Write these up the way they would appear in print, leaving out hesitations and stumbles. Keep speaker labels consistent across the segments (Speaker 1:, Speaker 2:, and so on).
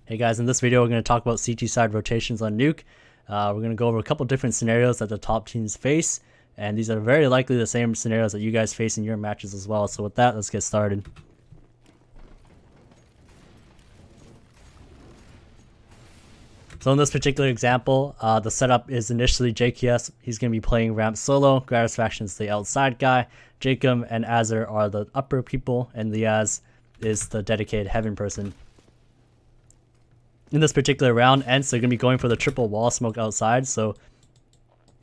Speaker 1: Hey guys, in this video we're going to talk about CT side rotations on Nuke. We're going to go over a couple different scenarios that the top teams face, and these are very likely the same scenarios that you guys face in your matches as well. So with that, let's get started. So in this particular example, the setup is initially JKS. He's going to be playing ramp solo. Gratisfaction is the outside guy. Jacob and Azir are the upper people, and Liaz is the dedicated heaven person. In this particular round, Ents are going to be going for the triple wall smoke outside, so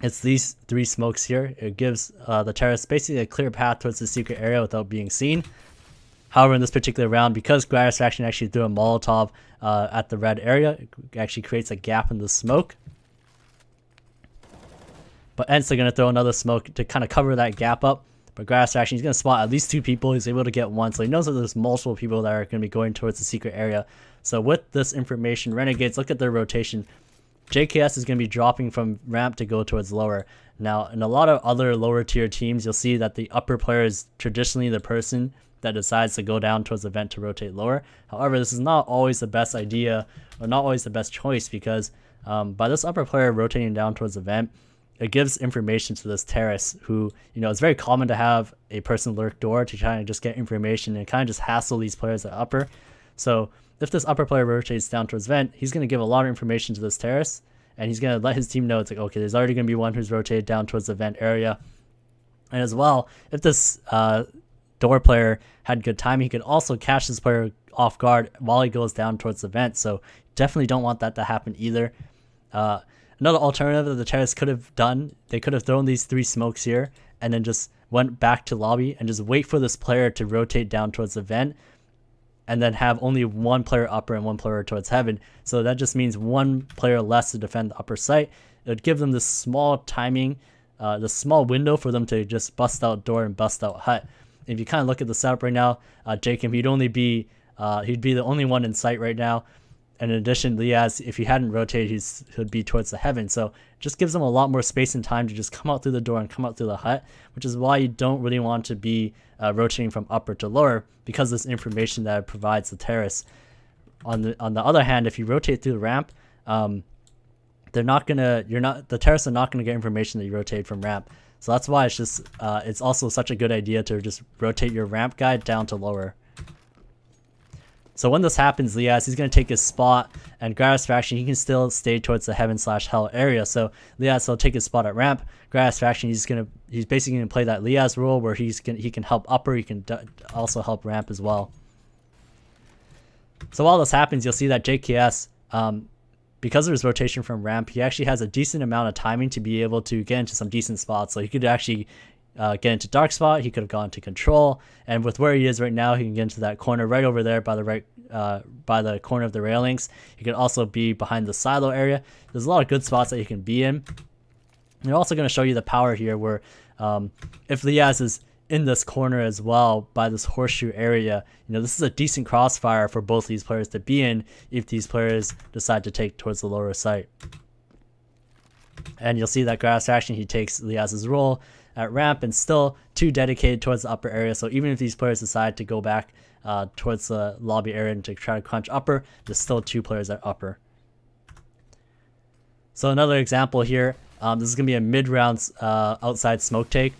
Speaker 1: it's these three smokes here. It gives the terrorists basically a clear path towards the secret area without being seen. However, in this particular round, because Gratisfaction actually threw a Molotov at the red area, it actually creates a gap in the smoke. But Ents are going to throw another smoke to kind of cover that gap up. But Gratisfaction, he's going to spot at least two people. He's able to get one, so he knows that there's multiple people that are going to be going towards the secret area. So with this information, Renegades, look at their rotation. JKS is going to be dropping from ramp to go towards lower. Now, in a lot of other lower tier teams, you'll see that the upper player is traditionally the person that decides to go down towards the vent to rotate lower. However, this is not always the best idea, or not always the best choice, because by this upper player rotating down towards the vent, it gives information to this terrace who, it's very common to have a person lurk door to try and just get information and kind of just hassle these players at upper. So if this upper player rotates down towards vent, he's going to give a lot of information to this terrace, and he's going to let his team know it's like, okay, there's already going to be one who's rotated down towards the vent area. And as well, if this door player had good timing, he could also catch this player off guard while he goes down towards the vent. So definitely don't want that to happen either. Another alternative that the terrorists could have done, they could have thrown these three smokes here and then just went back to lobby and just wait for this player to rotate down towards the vent, and then have only one player upper and one player towards heaven. So that just means one player less to defend the upper site. It would give them this small timing, the small window for them to just bust out door and bust out hut. If you kind of look at the setup right now, Jacob, he'd be the only one in sight right now. And in addition, Liaz, if he hadn't rotated, he'd be towards the heaven. So it just gives them a lot more space and time to just come out through the door and come out through the hut, which is why you don't really want to be rotating from upper to lower, because of this information that it provides the terrace. On the other hand, if you rotate through the ramp, the terrace are not gonna get information that you rotate from ramp. So that's why it's also such a good idea to just rotate your ramp guy down to lower. So when this happens, Liaz, he's going to take his spot, and Gratisfaction, he can still stay towards the heaven/hell area. So Liaz will take his spot at ramp. Gratisfaction, he's basically going to play that Liaz role where he can help upper, he can also help ramp as well. So while this happens, you'll see that JKS, because of his rotation from ramp, he actually has a decent amount of timing to be able to get into some decent spots. So he could actually get into dark spot, he could have gone to control, and with where he is right now, he can get into that corner right over there by the corner of the railings. He could also be behind the silo area. There's a lot of good spots that he can be in. And I'm also going to show you the power here where if Liaz is in this corner as well by this horseshoe area, this is a decent crossfire for both these players to be in if these players decide to take towards the lower site. And you'll see that Gratisfaction, he takes Liaz's role at ramp and still too dedicated towards the upper area. So even if these players decide to go back towards the lobby area and to try to crunch upper, there's still two players at upper. So another example here, this is going to be a mid-round outside smoke take.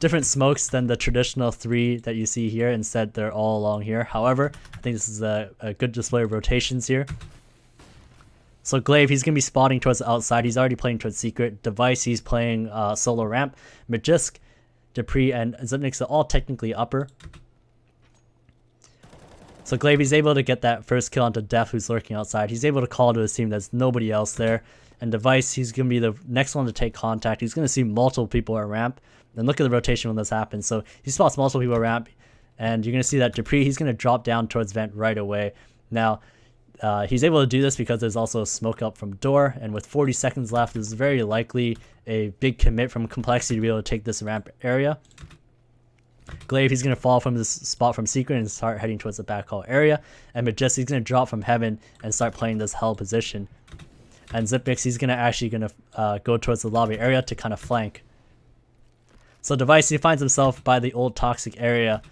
Speaker 1: Different smokes than the traditional three that you see here. Instead, they're all along here. However, I think this is a good display of rotations here. So Glaive, he's going to be spotting towards the outside. He's already playing towards secret. Device, he's playing solo ramp. Magisk, Dupree, and Zipnix are all technically upper. So Glaive, he's able to get that first kill onto Def, who's lurking outside. He's able to call to his team. There's nobody else there. And Device, he's going to be the next one to take contact. He's going to see multiple people at ramp. And look at the rotation when this happens. So he spots multiple people at ramp. And you're going to see that Dupree, he's going to drop down towards vent right away. Now, he's able to do this because there's also a smoke up from door, and with 40 seconds left, this is very likely a big commit from Complexity to be able to take this ramp area. Glaive, he's going to fall from this spot from secret and start heading towards the backhaul area, and Majestic, he's going to drop from heaven and start playing this hell position. And Zipnix, he's actually going to go towards the lobby area to kind of flank. So Device, he finds himself by the old toxic area,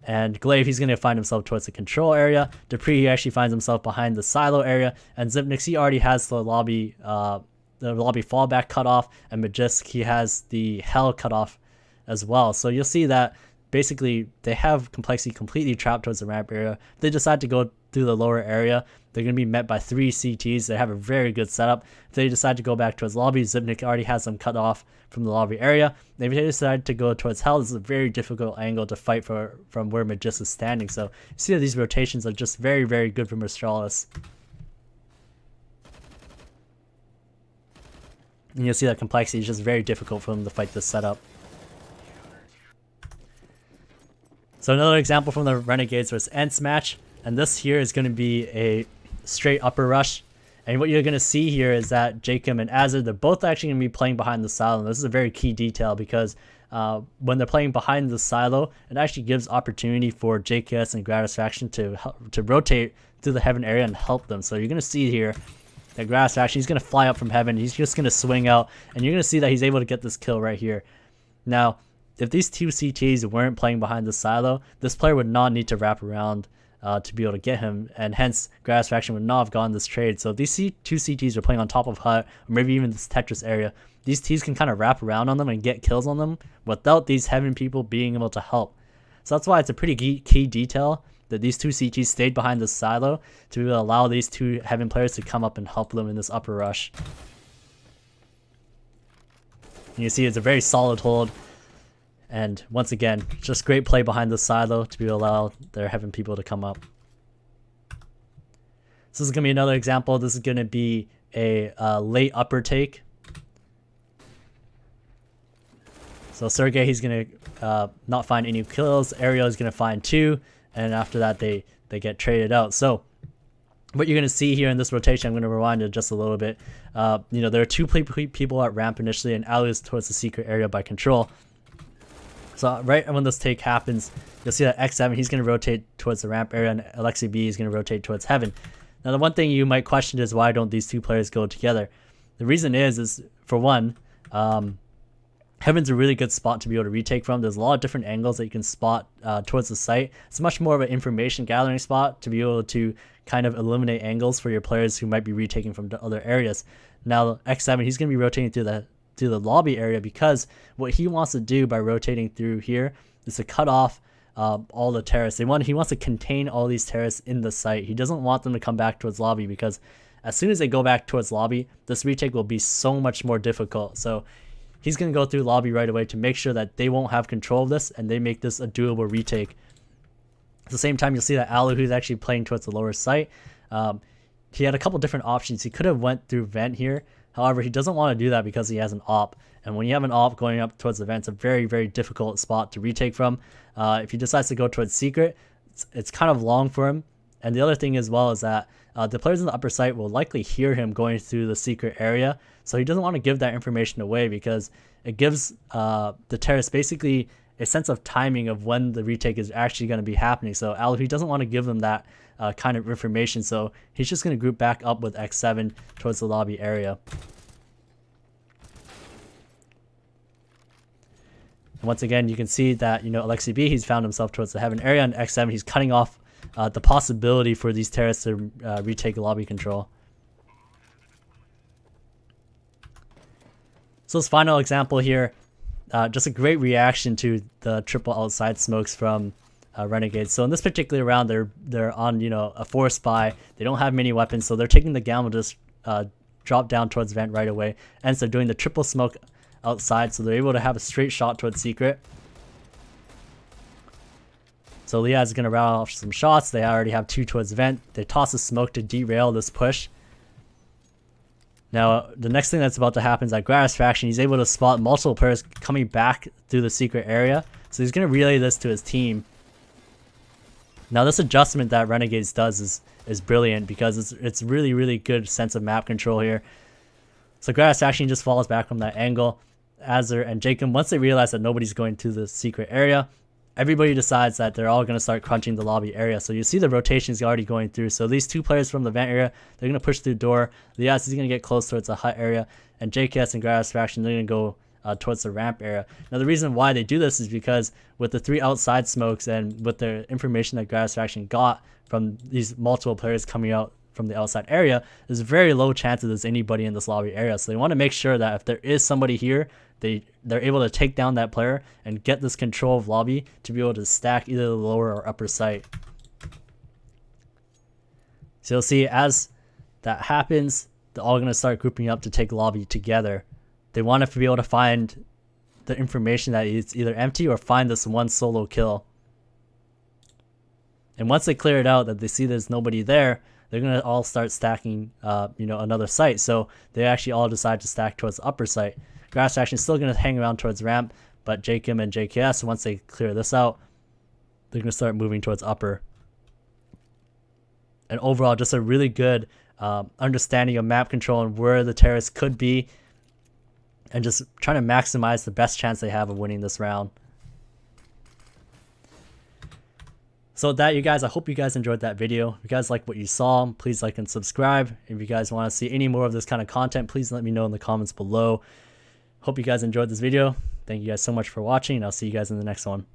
Speaker 1: And Glaive, he's going to find himself towards the control area. Dupree, he actually finds himself behind the silo area. And Zipnix, he already has the lobby fallback cut off. And Magisk, he has the hell cut off as well. So you'll see that basically they have Complexity completely trapped towards the ramp area. If they decide to go through the lower area, they're going to be met by 3 CTs. They have a very good setup. If they decide to go back towards lobby, Zipnik already has them cut off from the lobby area. If they decide to go towards hell, this is a very difficult angle to fight from where Magisk is standing. So you see that these rotations are just very, very good for Mistralis. And you'll see that Complexity is just very difficult for them to fight this setup. So another example from the Renegades was Ents match, and this here is going to be a straight upper rush. And what you're going to see here is that Jacob and Azir, they're both actually going to be playing behind the silo. And this is a very key detail because when they're playing behind the silo, it actually gives opportunity for JKS and Gratisfaction to rotate through the heaven area and help them. So you're going to see here that Gratisfaction, he's going to fly up from heaven. He's just going to swing out, and you're going to see that he's able to get this kill right here. Now, if these 2 CTs weren't playing behind the silo, this player would not need to wrap around to be able to get him, and hence Gratisfaction would not have gotten this trade. So if these 2 CTs are playing on top of Hut, or maybe even this Tetris area, these Ts can kind of wrap around on them and get kills on them without these heaven people being able to help. So that's why it's a pretty key detail that these 2 CTs stayed behind the silo to be able to allow these 2 heaven players to come up and help them in this upper rush. And you see it's a very solid hold. And once again, just great play behind the silo to be able to allow their heaven people to come up. So this is going to be another example. This is going to be a late upper take. So Sergey, he's going to not find any kills. Ariel is going to find 2. And after that, they get traded out. So what you're going to see here in this rotation, I'm going to rewind it just a little bit. There are 2 people at ramp initially, and Ali is towards the secret area by control. So right when this take happens, you'll see that X7, he's going to rotate towards the ramp area, and Alexi B is going to rotate towards heaven. Now, the one thing you might question is why don't these 2 players go together? The reason is for one, heaven's a really good spot to be able to retake from. There's a lot of different angles that you can spot towards the site. It's much more of an information gathering spot to be able to kind of eliminate angles for your players who might be retaking from other areas. Now, X7, he's going to be rotating through the lobby area because what he wants to do by rotating through here is to cut off all the terrorists. He wants to contain all these terrorists in the site. He doesn't want them to come back towards lobby because as soon as they go back towards lobby, this retake will be so much more difficult. So he's going to go through lobby right away to make sure that they won't have control of this and they make this a doable retake. At the same time, you'll see that Alu, who's actually playing towards the lower site, he had a couple different options. He could have went through vent here. However, he doesn't want to do that because he has an op. And when you have an op going up towards the vent, it's a very, very difficult spot to retake from. If he decides to go towards secret, it's kind of long for him. And the other thing as well is that the players in the upper site will likely hear him going through the secret area. So he doesn't want to give that information away because it gives the terrorists basically a sense of timing of when the retake is actually going to be happening. So Alu, he doesn't want to give them that kind of information. So he's just going to group back up with X7 towards the lobby area. And once again, you can see that, Alexi B, he's found himself towards the heaven area, and X7, he's cutting off the possibility for these terrorists to retake lobby control. So this final example here, just a great reaction to the triple outside smokes from Renegades. So in this particular round, they're on a forest buy. They don't have many weapons, so they're taking the gamble to just drop down towards vent right away. And so they're doing the triple smoke outside, so they're able to have a straight shot towards secret. So Leah is going to rattle off some shots. They already have 2 towards vent. They toss a smoke to derail this push. Now, the next thing that's about to happen is that Gratisfaction, he's able to spot multiple players coming back through the secret area. So he's going to relay this to his team. Now, this adjustment that Renegades does is brilliant because it's really, really good sense of map control here. So Gratisfaction just falls back from that angle. Azir and Jacob, once they realize that nobody's going to the secret area, everybody decides that they're all going to start crunching the lobby area. So you see the rotations already going through. So these 2 players from the vent area, they're going to push through door. Lias is going to get close towards the hut area. And JKS and Gratisfaction, they're going to go towards the ramp area. Now the reason why they do this is because with the 3 outside smokes and with the information that Grass Faction got from these multiple players coming out from the outside area, there's very low chances there's anybody in this lobby area. So they want to make sure that if there is somebody here, they're able to take down that player and get this control of lobby to be able to stack either the lower or upper site. So you'll see as that happens, they're all going to start grouping up to take lobby together. They want to be able to find the information that is either empty or find this one solo kill. And once they clear it out, that they see there's nobody there, they're going to all start stacking another site. So they actually all decide to stack towards the upper site. Grass Faction is still going to hang around towards ramp, but JKIM and JKS, once they clear this out, they're going to start moving towards upper. And overall, just a really good understanding of map control and where the terrorists could be, and just trying to maximize the best chance they have of winning this round. So with that, you guys, I hope you guys enjoyed that video. If you guys like what you saw, please like and subscribe. If you guys want to see any more of this kind of content, please let me know in the comments below. Hope you guys enjoyed this video. Thank you guys so much for watching, and I'll see you guys in the next one.